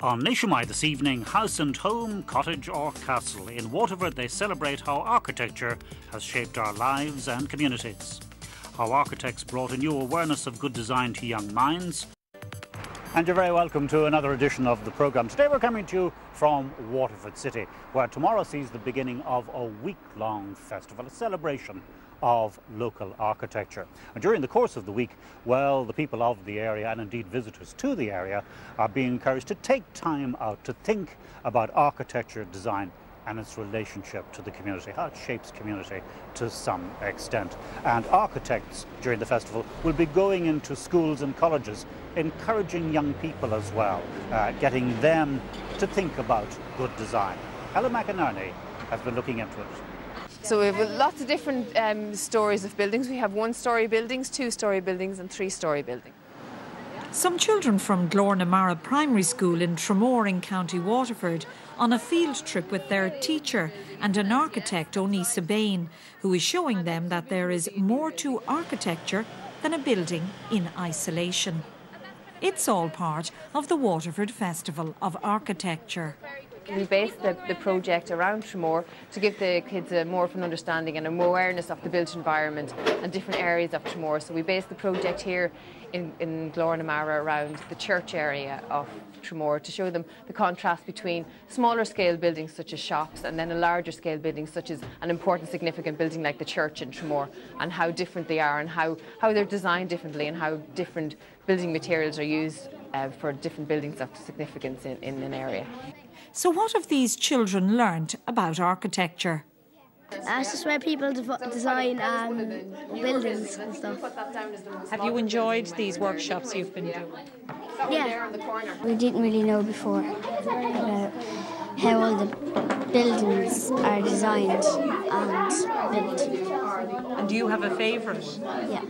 On Nationwide this evening, house and home, cottage or castle. In Waterford they celebrate how architecture has shaped our lives and communities. How architects brought a new awareness of good design to young minds. And you're very welcome to another edition of the programme. Today we're coming to you from Waterford City, where tomorrow sees the beginning of a week-long festival, a celebration of local architecture. And during the course of the week, well, the people of the area and indeed visitors to the area are being encouraged to take time out to think about architecture design and its relationship to the community, how it shapes community to some extent. And architects during the festival will be going into schools and colleges, encouraging young people as well, getting them to think about good design. Helen McInerney has been looking into it. So we have lots of different stories of buildings. We have one-storey buildings, two-storey buildings and three-storey buildings. Some children from Tramore Primary School in Tramore in County Waterford on a field trip with their teacher and an architect, Onisa Bain, who is showing them that there is more to architecture than a building in isolation. It's all part of the Waterford Festival of Architecture. We based the project around Tramore to give the kids more of an understanding and an awareness of the built environment and different areas of Tramore. So we based the project here in Tramore around the church area of Tramore to show them the contrast between smaller scale buildings such as shops and then a larger scale building such as an important significant building like the church in Tramore, and how different they are and how they're designed differently and how different building materials are used for different buildings of significance in an area. So what have these children learnt about architecture? It's just where people design buildings and stuff. Have you enjoyed these workshops you've been doing? Yeah. We didn't really know before about how all the buildings are designed and built. And do you have a favourite? Yeah.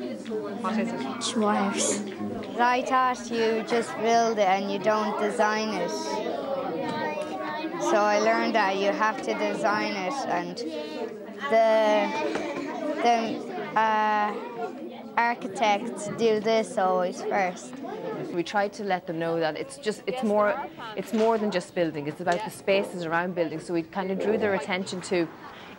What is it? Tramore House. I thought you just build it and you don't design it. So I learned that you have to design it, and the architects do this always first. We tried to let them know that it's more than just building. It's about the spaces around buildings. So we kind of drew their attention to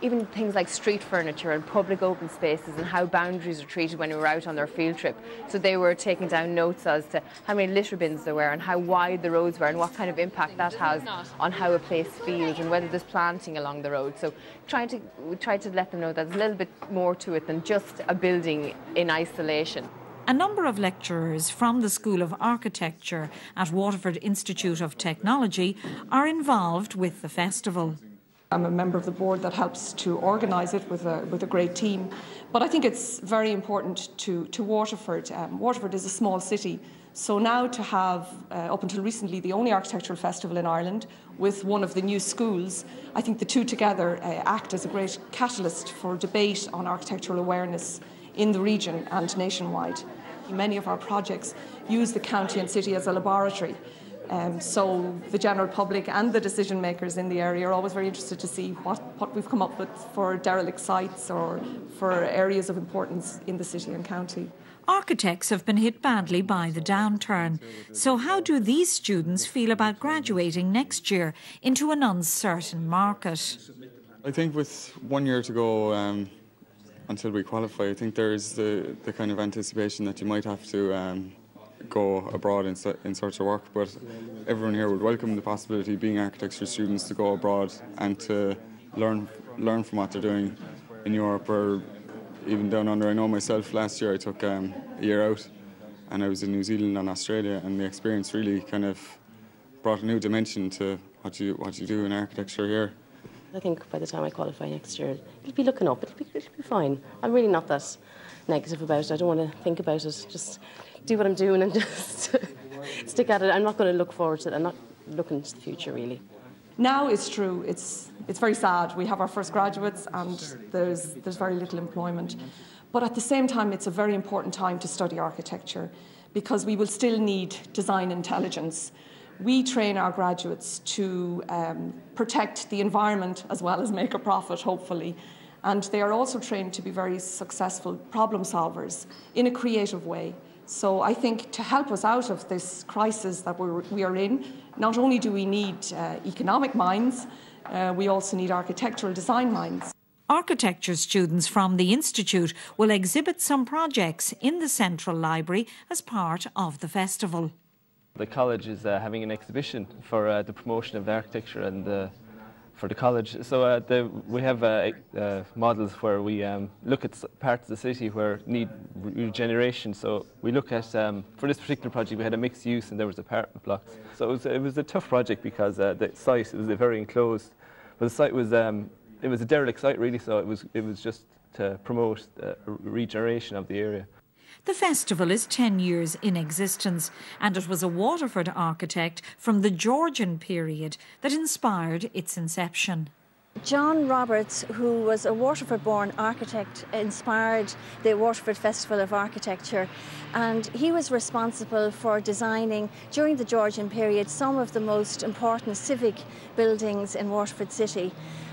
even things like street furniture and public open spaces and how boundaries are treated when we were out on their field trip. So they were taking down notes as to how many litter bins there were and how wide the roads were and what kind of impact that has on how a place feels and whether there's planting along the road. So we tried to let them know that there's a little bit more to it than just a building in isolation. A number of lecturers from the School of Architecture at Waterford Institute of Technology are involved with the festival. I'm a member of the board that helps to organise it with a great team. But I think it's very important to Waterford. Waterford is a small city, so now to have, up until recently, the only architectural festival in Ireland with one of the new schools, I think the two together act as a great catalyst for debate on architectural awareness in the region and nationwide. Many of our projects use the county and city as a laboratory. So the general public and the decision makers in the area are always very interested to see what we've come up with for derelict sites or for areas of importance in the city and county. Architects have been hit badly by the downturn. So how do these students feel about graduating next year into an uncertain market? I think with 1 year to go until we qualify, I think there is the kind of anticipation that you might have to go abroad in search of work, but everyone here would welcome the possibility, being architecture students, to go abroad and to learn from what they're doing in Europe or even down under. I know myself, last year I took a year out and I was in New Zealand and Australia, and the experience really kind of brought a new dimension to what you do in architecture here. I think by the time I qualify next year, it'll be looking up, it'll be fine. I'm really not that negative about it. I don't want to think about it, just do what I'm doing and just stick at it. I'm not going to look forward to it. I'm not looking to the future, really. Now it's true, it's very sad. We have our first graduates and there's very little employment. But at the same time, it's a very important time to study architecture because we will still need design intelligence. We train our graduates to protect the environment as well as make a profit, hopefully. And they are also trained to be very successful problem solvers in a creative way. So I think to help us out of this crisis that we are in, not only do we need economic minds, we also need architectural design minds. Architecture students from the Institute will exhibit some projects in the Central Library as part of the festival. The college is having an exhibition for the promotion of architecture and for the college. So we have models where we look at parts of the city where need regeneration. So we look at, for this particular project, we had a mixed use and there was apartment blocks. So it was a tough project because the site was very enclosed, but the site was it was a derelict site really. So it was just to promote regeneration of the area. The festival is 10 years in existence, and it was a Waterford architect from the Georgian period that inspired its inception. John Roberts, who was a Waterford-born architect, inspired the Waterford Festival of Architecture, and he was responsible for designing, during the Georgian period, some of the most important civic buildings in Waterford City.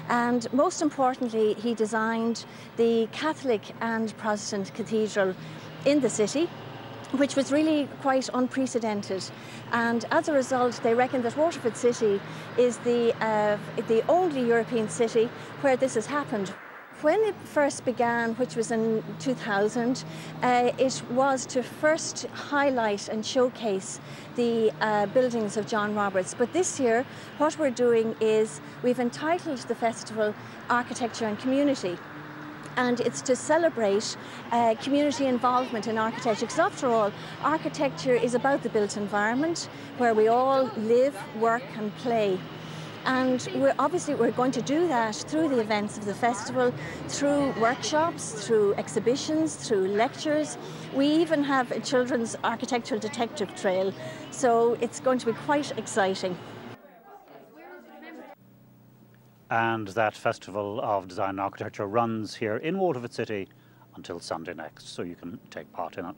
And most importantly, he designed the Catholic and Protestant cathedral in the city, which was really quite unprecedented. And as a result, they reckon that Waterford City is the only European city where this has happened. When it first began, which was in 2000, it was to first highlight and showcase the buildings of John Roberts. But this year, what we're doing is we've entitled the festival Architecture and Community. And it's to celebrate community involvement in architecture, because after all, architecture is about the built environment where we all live, work and play. And we're going to do that through the events of the festival, through workshops, through exhibitions, through lectures. We even have a children's architectural detective trail, so it's going to be quite exciting. And that Festival of Design and Architecture runs here in Waterford City until Sunday next, so you can take part in it.